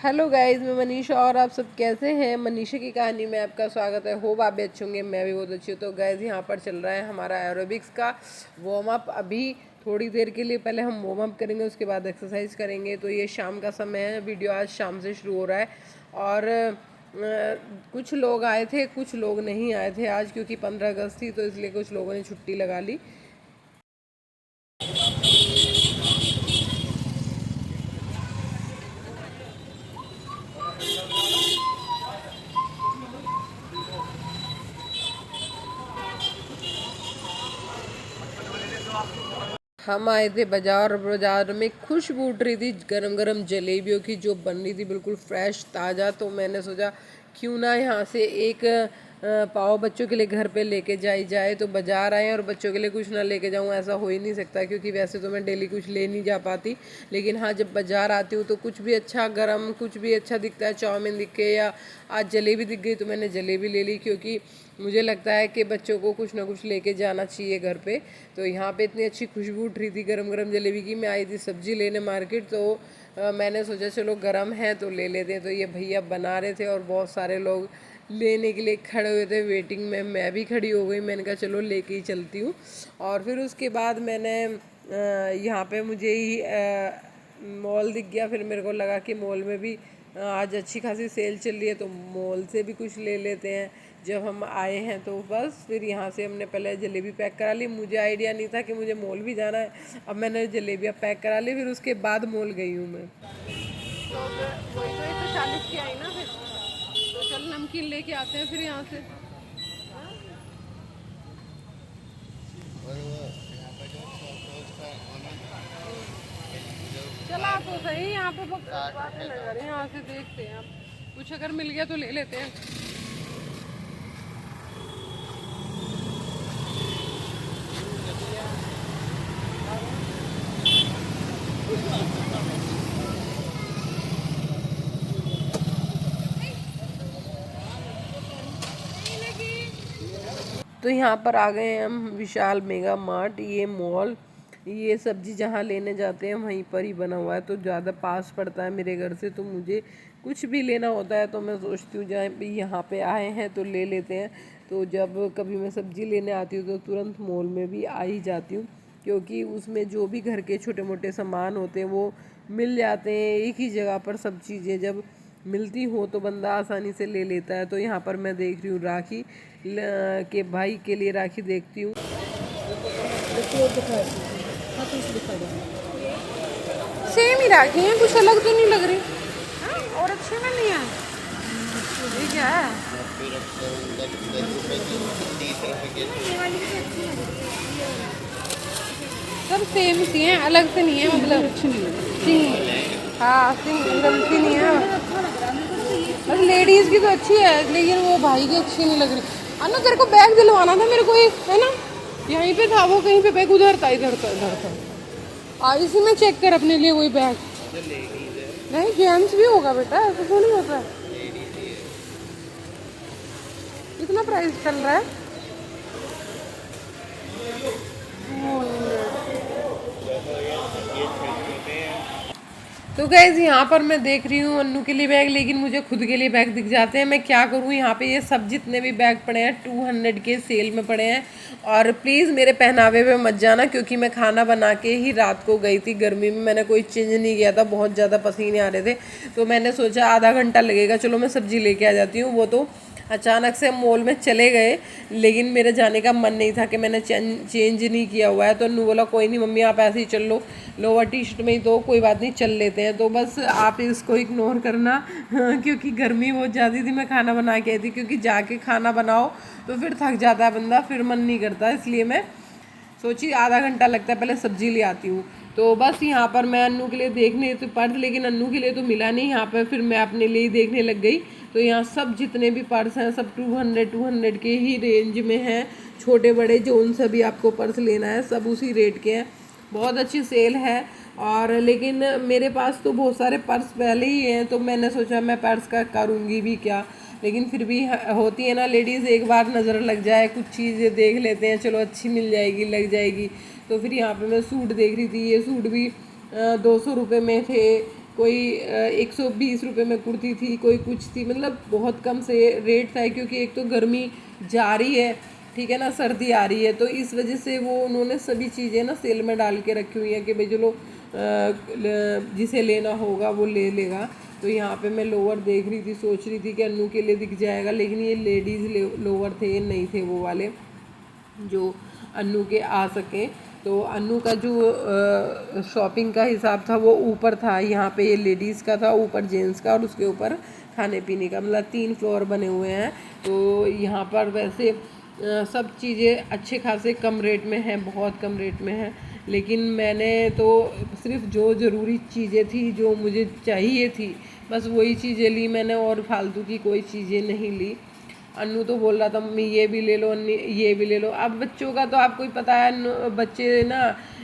Hello guys, मैं मनीषा और आप सब कैसे हैं। मनीषा की कहानी में आपका स्वागत है। होप आप भी अच्छे होंगे, मैं भी बहुत अच्छी हूँ। तो गाइस यहाँ पर चल रहा है हमारा एरोबिक्स का वार्म अप। अभी थोड़ी देर के लिए पहले हम वार्म अप करेंगे, उसके बाद एक्सरसाइज करेंगे। तो ये शाम का समय है, वीडियो आज शाम से शुरू हो रहा है। और कुछ लोग आए थे, कुछ लोग नहीं आए थे आज, क्योंकि 15 अगस्त थी, तो इसलिए कुछ लोगों ने छुट्टी लगा ली। हम आए थे बाजार। बाजार में खुशबू उठ रही थी गरम गरम जलेबियों की, जो बन रही थी बिल्कुल फ्रेश ताज़ा। तो मैंने सोचा क्यों ना यहाँ से एक पाव बच्चों के लिए घर पे लेके जाई जाए। तो बाजार आए और बच्चों के लिए कुछ ना लेके जाऊँ, ऐसा हो ही नहीं सकता, क्योंकि वैसे तो मैं डेली कुछ ले नहीं जा पाती। लेकिन हाँ, जब बाजार आती हूँ तो कुछ भी अच्छा गरम, कुछ भी अच्छा दिखता है, चाउमीन दिख गई या आज जलेबी दिख गई, तो मैंने जलेबी ले ली, क्योंकि मुझे लगता है कि बच्चों को कुछ ना कुछ लेके जाना चाहिए घर पे। तो यहाँ पे इतनी अच्छी खुशबू उठ रही थी गरम गरम जलेबी की। मैं आई थी सब्जी लेने मार्केट, तो मैंने सोचा चलो गरम है तो ले लेते हैं। तो ये भैया बना रहे थे और बहुत सारे लोग लेने के लिए खड़े हुए थे वेटिंग में। मैं भी खड़ी हो गई, मैंने कहा चलो लेके ही चलती हूँ। और फिर उसके बाद मैंने यहाँ पे मुझे ही मॉल दिख गया। फिर मेरे को लगा कि मॉल में भी आज अच्छी खासी सेल चल रही है, तो मॉल से भी कुछ ले लेते हैं जब हम आए हैं। तो बस फिर यहाँ से हमने पहले जलेबी पैक करा ली। मुझे आइडिया नहीं था कि मुझे मॉल भी जाना है। अब मैंने जलेबियाँ पैक करा ली, फिर उसके बाद मॉल गई हूँ मैं। तो वही तो 140 की आई ना। फिर तो चल नमकीन लेके आते हैं फिर यहाँ से। चला तो सही, यहाँ पे यहाँ से देखते हैं, अब कुछ अगर मिल गया तो ले लेते हैं। तो यहाँ पर आ गए हैं हम विशाल मेगा मार्ट। ये मॉल, ये सब्जी जहाँ लेने जाते हैं वहीं पर ही बना हुआ है, तो ज़्यादा पास पड़ता है मेरे घर से। तो मुझे कुछ भी लेना होता है तो मैं सोचती हूँ जहाँ भी यहाँ पे आए हैं तो ले लेते हैं। तो जब कभी मैं सब्ज़ी लेने आती हूँ तो तुरंत मॉल में भी आ ही जाती हूँ, क्योंकि उसमें जो भी घर के छोटे मोटे सामान होते हैं वो मिल जाते हैं एक ही जगह पर। सब चीज़ें जब मिलती हो तो बंदा आसानी से ले लेता है। तो यहाँ पर मैं देख रही हूँ राखी के भाई के लिए राखी देखती हूँ। सेम ही राखी है, कुछ अलग तो नहीं लग रही। हाँ? और अच्छी में नहीं है, ठीक है। सब सेम सी हैं, अलग से नहीं है, मतलब सिंग, हाँ सिंगल सी नहीं है। बस लेडीज़ की तो अच्छी है, लेकिन वो भाई की अच्छी नहीं लग रही। अन्ना तेरे को बैग दिलवाना था मेरे को एक, है ना, यहीं पे था वो, कहीं पे बैग उधर था, इधर था, इधर था। इसी में चेक कर अपने लिए कोई बैग। नहीं, जेंट्स भी होगा बेटा, ऐसा तो नहीं होता है। कितना प्राइस चल रहा है? तो गैस यहाँ पर मैं देख रही हूँ अन्नू के लिए बैग, लेकिन मुझे खुद के लिए बैग दिख जाते हैं। मैं क्या करूँ, यहाँ पे ये सब जितने भी बैग पड़े हैं 200 के सेल में पड़े हैं। और प्लीज़ मेरे पहनावे पे मत जाना, क्योंकि मैं खाना बना के ही रात को गई थी। गर्मी में मैंने कोई चेंज नहीं किया था, बहुत ज़्यादा पसीने आ रहे थे। तो मैंने सोचा आधा घंटा लगेगा, चलो मैं सब्ज़ी लेके आ जाती हूँ। वो तो अचानक से मॉल में चले गए, लेकिन मेरे जाने का मन नहीं था कि मैंने चेंज नहीं किया हुआ है। तो अन्नू बोला कोई नहीं मम्मी, आप ऐसे ही चल लो, लोअर टी शर्ट में ही, तो कोई बात नहीं चल लेते हैं। तो बस आप इसको इग्नोर करना क्योंकि गर्मी बहुत ज़्यादा थी। मैं खाना बना के आई थी, क्योंकि जाके खाना बनाओ तो फिर थक जाता है बंदा, फिर मन नहीं करता। इसलिए मैं सोची आधा घंटा लगता है, पहले सब्जी ले आती हूँ। तो बस यहाँ पर मैं अन्नू के लिए देखने तो पर्स, लेकिन अन्नू के लिए तो मिला नहीं यहाँ पर। फिर मैं अपने लिए ही देखने लग गई। तो यहाँ सब जितने भी पर्स हैं सब 200 के ही रेंज में हैं, छोटे बड़े जो उन सभी आपको पर्स लेना है सब उसी रेट के हैं। बहुत अच्छी सेल है। और लेकिन मेरे पास तो बहुत सारे पर्स पहले ही हैं, तो मैंने सोचा मैं पर्स का करूँगी भी क्या। लेकिन फिर भी होती है ना लेडीज़, एक बार नज़र लग जाए, कुछ चीज़ें देख लेते हैं, चलो अच्छी मिल जाएगी, लग जाएगी। तो फिर यहाँ पे मैं सूट देख रही थी, ये सूट भी 200 रुपये में थे। कोई 120 रुपये में कुर्ती थी, कोई कुछ थी, मतलब बहुत कम से रेट था। क्योंकि एक तो गर्मी जा रही है, ठीक है ना, सर्दी आ रही है, तो इस वजह से वो उन्होंने सभी चीज़ें ना सेल में डाल के रखी हुई हैं कि भाई चलो जिसे लेना होगा वो ले लेगा। तो यहाँ पे मैं लोअर देख रही थी, सोच रही थी कि अन्नू के लिए दिख जाएगा, लेकिन ये लेडीज़ लोअर थे, नहीं थे वो वाले जो अन्नू के आ सकें। तो अन्नू का जो शॉपिंग का हिसाब था वो ऊपर था, यहाँ पे ये लेडीज़ का था, ऊपर जेंट्स का, और उसके ऊपर खाने पीने का, मतलब 3 फ्लोर बने हुए हैं। तो यहाँ पर वैसे सब चीज़ें अच्छे खासे कम रेट में हैं, बहुत कम रेट में हैं। लेकिन मैंने तो सिर्फ जो ज़रूरी चीज़ें थी, जो मुझे चाहिए थी, बस वही चीज़ें ली मैंने, और फालतू की कोई चीज़ें नहीं ली। अन्नू तो बोल रहा था मम्मी ये भी ले लो, अन्नी ये भी ले लो। अब बच्चों का तो आपको ही पता है, बच्चे ना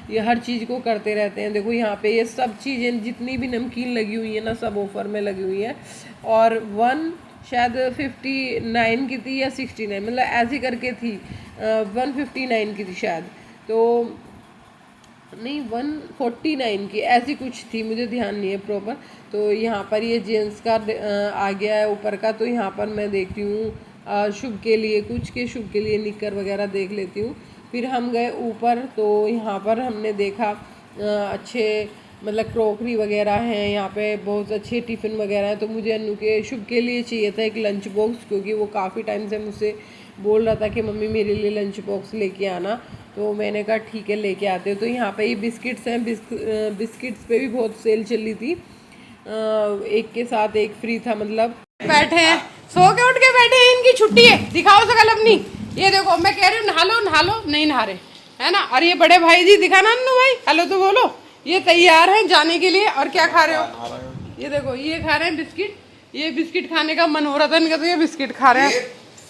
ये हर चीज़ को करते रहते हैं। देखो यहाँ पे ये सब चीज़ें जितनी भी नमकीन लगी हुई है ना, सब ऑफ़र में लगी हुई है। और शायद 59 की थी या 69, मतलब ऐसी करके थी, 159 की थी शायद, तो नहीं 149 की ऐसी कुछ थी, मुझे ध्यान नहीं है प्रॉपर। तो यहाँ पर ये जेंट्स का आ गया है ऊपर का। तो यहाँ पर मैं देखती हूँ शुभ के लिए, कुछ के शुभ के लिए निक्कर वगैरह देख लेती हूँ। फिर हम गए ऊपर, तो यहाँ पर हमने देखा अच्छे मतलब क्रॉकरी वगैरह हैं, यहाँ पे बहुत अच्छे टिफ़िन वगैरह हैं। तो मुझे अन्नू के शुभ के लिए चाहिए था एक लंच बॉक्स, क्योंकि वो काफ़ी टाइम से मुझसे बोल रहा था कि मम्मी मेरे लिए लंच बॉक्स लेके आना। तो मैंने कहा ठीक है लेके आते हो। तो यहाँ पे ये बिस्किट्स हैं, बिस्किट्स पे भी बहुत सेल चली थी, एक के साथ एक फ्री था। मतलब बैठे हैं, सो के उठ के बैठे हैं, इनकी छुट्टी है, दिखाओ सकल अपनी। ये देखो, मैं कह रही हूँ नहा लो, नहीं नहा रहे है ना। और ये बड़े भाई जी, दिखाना अन्नू भाई, हेलो तो बोलो। ये तैयार हैं जाने के लिए। और क्या खा रहे हो? ये देखो, ये खा रहे हैं बिस्किट। ये बिस्किट खाने का मन हो रहा था इनका, तो ये बिस्किट खा रहे हैं।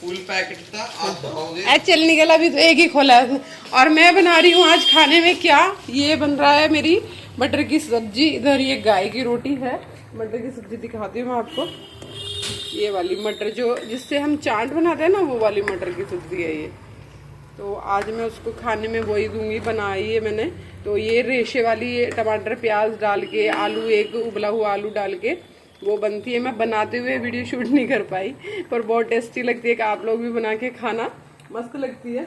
फुल पैकेट था, आप खाओगे? चल निकला भी तो एक ही खोला है। और मैं बना रही हूँ आज खाने में क्या, ये बन रहा है मेरी मटर की सब्जी। इधर ये गाय की रोटी है, मटर की सब्जी दिखाती हूँ मैं आपको। ये वाली मटर जो जिससे हम चाट बनाते हैं ना, वो वाली मटर की सब्जी है ये। तो आज मैं उसको खाने में वही दूंगी, बनाई है मैंने। तो ये रेशे वाली, ये टमाटर प्याज डाल के, आलू, एक उबला हुआ आलू डाल के वो बनती है। मैं बनाते हुए वीडियो शूट नहीं कर पाई, पर बहुत टेस्टी लगती है कि आप लोग भी बना के खाना, मस्त लगती है।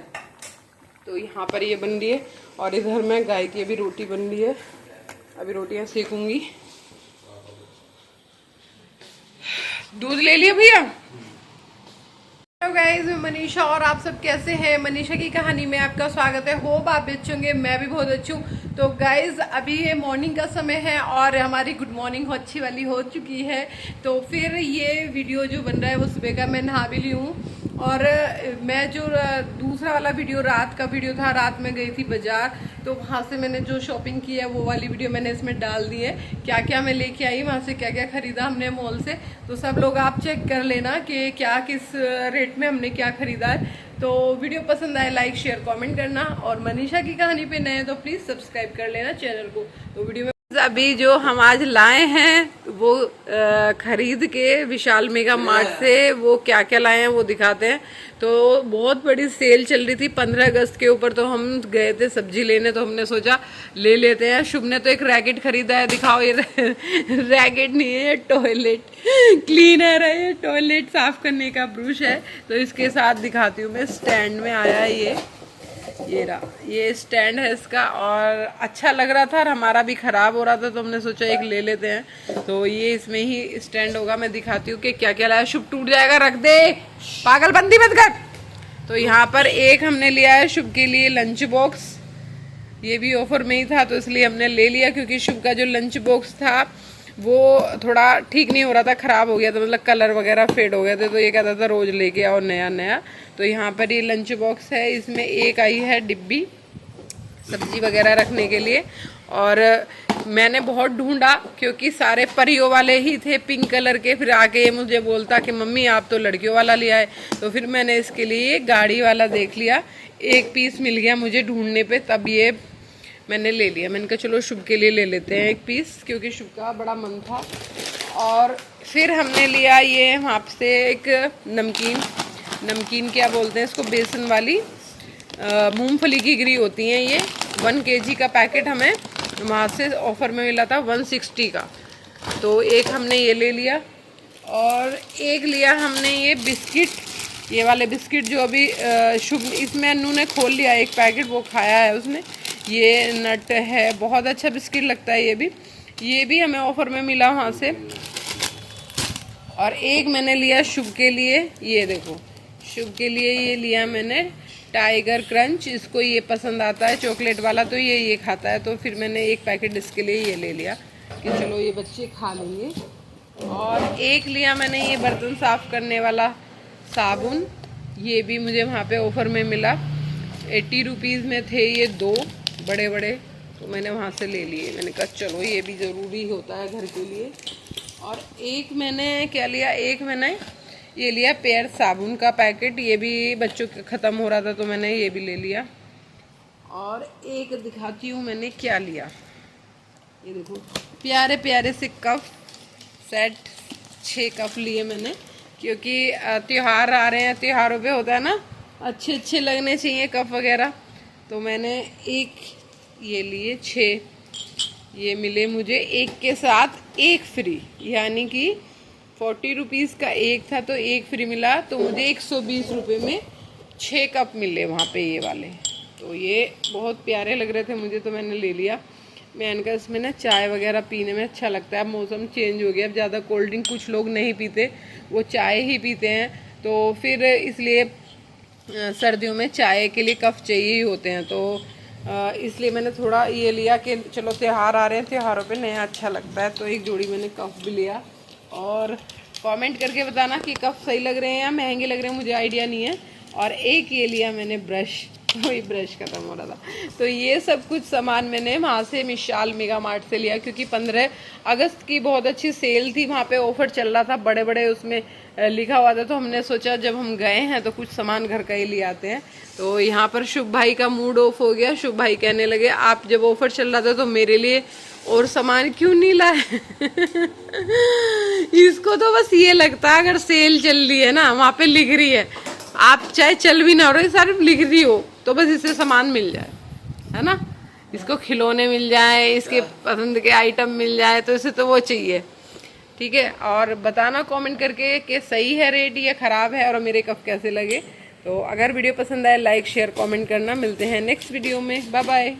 तो यहाँ पर ये बन रही है, और इधर में गाय की अभी रोटी बन रही है, अभी रोटियाँ सेकूंगी। दूध ले लिया भैया? हेलो गाइस, मैं मनीषा, और आप सब कैसे हैं? मनीषा की कहानी में आपका स्वागत है। होप आप अच्छे होंगे, मैं भी बहुत अच्छी हूँ। तो गाइस अभी ये मॉर्निंग का समय है, और हमारी गुड मॉर्निंग अच्छी वाली हो चुकी है। तो फिर ये वीडियो जो बन रहा है वो सुबह का, मैं नहा भी ली हूँ। और मैं जो दूसरा वाला वीडियो, रात का वीडियो था, रात में गई थी बाजार, तो वहाँ से मैंने जो शॉपिंग की है वो वाली वीडियो मैंने इसमें डाल दी है। क्या क्या मैं लेके आई, वहाँ से क्या क्या खरीदा हमने मॉल से, तो सब लोग आप चेक कर लेना कि क्या किस रेट में हमने क्या खरीदा है। तो वीडियो पसंद आए लाइक शेयर कमेंट करना, और मनीषा की कहानी पे नए तो प्लीज़ सब्सक्राइब कर लेना चैनल को। तो वीडियो में अभी जो हम आज लाए हैं वो खरीद के विशाल मेगा मार्ट से, वो क्या क्या लाए हैं वो दिखाते हैं। तो बहुत बड़ी सेल चल रही थी 15 अगस्त के ऊपर, तो हम गए थे सब्जी लेने, तो हमने सोचा ले लेते हैं। शुभ ने तो एक रैकेट खरीदा है, दिखाओ। ये रैकेट नहीं है, ये टॉयलेट क्लीनर है, ये टॉयलेट साफ करने का ब्रश है। तो इसके साथ दिखाती हूँ मैं, स्टैंड में आया है ये रहा, ये स्टैंड है इसका, और अच्छा लग रहा था और हमारा भी ख़राब हो रहा था, तो हमने सोचा एक ले लेते हैं। तो ये इसमें ही स्टैंड होगा। मैं दिखाती हूँ कि क्या क्या लाया। शुभ टूट जाएगा, रख दे, पागलबंदी मत कर। तो यहाँ पर एक हमने लिया है शुभ के लिए लंच बॉक्स, ये भी ऑफर में ही था, तो इसलिए हमने ले लिया। क्योंकि शुभ का जो लंच बॉक्स था वो थोड़ा ठीक नहीं हो रहा था, ख़राब हो गया था, मतलब कलर वगैरह फेड हो गए थे, तो ये कहता था रोज़ लेके आओ नया नया। तो यहाँ पर ये लंच बॉक्स है, इसमें एक आई है डिब्बी सब्जी वगैरह रखने के लिए। और मैंने बहुत ढूंढा, क्योंकि सारे परियों वाले ही थे पिंक कलर के। फिर आके ये मुझे बोलता कि मम्मी आप तो लड़कियों वाला लिया है। तो फिर मैंने इसके लिए गाड़ी वाला देख लिया, एक पीस मिल गया मुझे ढूंढने पे, तब ये मैंने ले लिया। मैंने कहा चलो शुभ के लिए ले लेते हैं एक पीस, क्योंकि शुभ का बड़ा मन था। और फिर हमने लिया ये वहाँ से एक नमकीन क्या बोलते हैं इसको, बेसन वाली मूंगफली की गिरी होती हैं ये। 1 kg का पैकेट हमें वहाँ से ऑफ़र में मिला था 160 का। तो एक हमने ये ले लिया और एक लिया हमने ये बिस्किट, ये वाले बिस्किट जो अभी शुभ, इसमें अन्नू ने खोल लिया एक पैकेट, वो खाया है उसने। ये नट है, बहुत अच्छा बिस्किट लगता है ये भी हमें ऑफर में मिला वहाँ से। और एक मैंने लिया शुभ के लिए, ये देखो शुभ के लिए ये लिया मैंने टाइगर क्रंच, इसको ये पसंद आता है चॉकलेट वाला, तो ये खाता है, तो फिर मैंने एक पैकेट इसके लिए ये ले लिया कि चलो ये बच्चे खा लेंगे। और एक लिया मैंने ये बर्तन साफ़ करने वाला साबुन, ये भी मुझे वहाँ पे ऑफ़र में मिला, 80 रुपीज़ में थे ये 2 बड़े बड़े, तो मैंने वहाँ से ले लिए। मैंने कहा चलो ये भी ज़रूरी होता है घर के लिए। और एक मैंने क्या लिया, एक मैंने ये लिया पेयर साबुन का पैकेट, ये भी बच्चों के ख़त्म हो रहा था तो मैंने ये भी ले लिया। और एक दिखाती हूँ मैंने क्या लिया, ये देखो प्यारे प्यारे से कप सेट, 6 कप लिए मैंने, क्योंकि त्योहार आ रहे हैं, त्योहारों पे होता है ना अच्छे अच्छे लगने चाहिए कप वगैरह, तो मैंने एक ये लिए 6, ये मिले मुझे एक के साथ एक फ्री, यानी कि 40 रुपीज़ का एक था तो एक फ्री मिला, तो मुझे 120 रुपये में 6 कप मिले वहाँ पे ये वाले। तो ये बहुत प्यारे लग रहे थे मुझे, तो मैंने ले लिया। मैंने कहा इसमें ना चाय वगैरह पीने में अच्छा लगता है, अब मौसम चेंज हो गया, अब ज़्यादा कोल्ड ड्रिंक कुछ लोग नहीं पीते, वो चाय ही पीते हैं, तो फिर इसलिए सर्दियों में चाय के लिए कप चाहिए ही होते हैं, तो इसलिए मैंने थोड़ा ये लिया कि चलो त्योहार आ रहे हैं, त्योहारों पे नया अच्छा लगता है, तो एक जोड़ी मैंने कप भी लिया। और कमेंट करके बताना कि कप सही लग रहे हैं या महंगे लग रहे हैं, मुझे आइडिया नहीं है। और एक ये लिया मैंने ब्रश, वही ब्रश खत्म हो रहा था, तो ये सब कुछ सामान मैंने वहाँ से विशाल मेगा मार्ट से लिया, क्योंकि 15 अगस्त की बहुत अच्छी सेल थी, वहाँ पे ऑफर चल रहा था, बड़े बड़े उसमें लिखा हुआ था, तो हमने सोचा जब हम गए हैं तो कुछ सामान घर का ही ले आते हैं। तो यहाँ पर शुभ भाई का मूड ऑफ हो गया, शुभ भाई कहने लगे आप जब ऑफर चल रहा था तो मेरे लिए और सामान क्यों नहीं लाए इसको तो बस ये लगता है अगर सेल चल रही है ना, वहाँ पे लिख रही है, आप चाहे चल भी ना रहे सिर्फ लिख रही हो, तो बस इससे सामान मिल जाए, है ना, इसको खिलौने मिल जाए, इसके पसंद के आइटम मिल जाए, तो इसे तो वो चाहिए। ठीक है, और बताना कमेंट करके कि सही है रेट या ख़राब है और मेरे कप कैसे लगे। तो अगर वीडियो पसंद आए लाइक शेयर कमेंट करना। मिलते हैं नेक्स्ट वीडियो में, बाय बाय।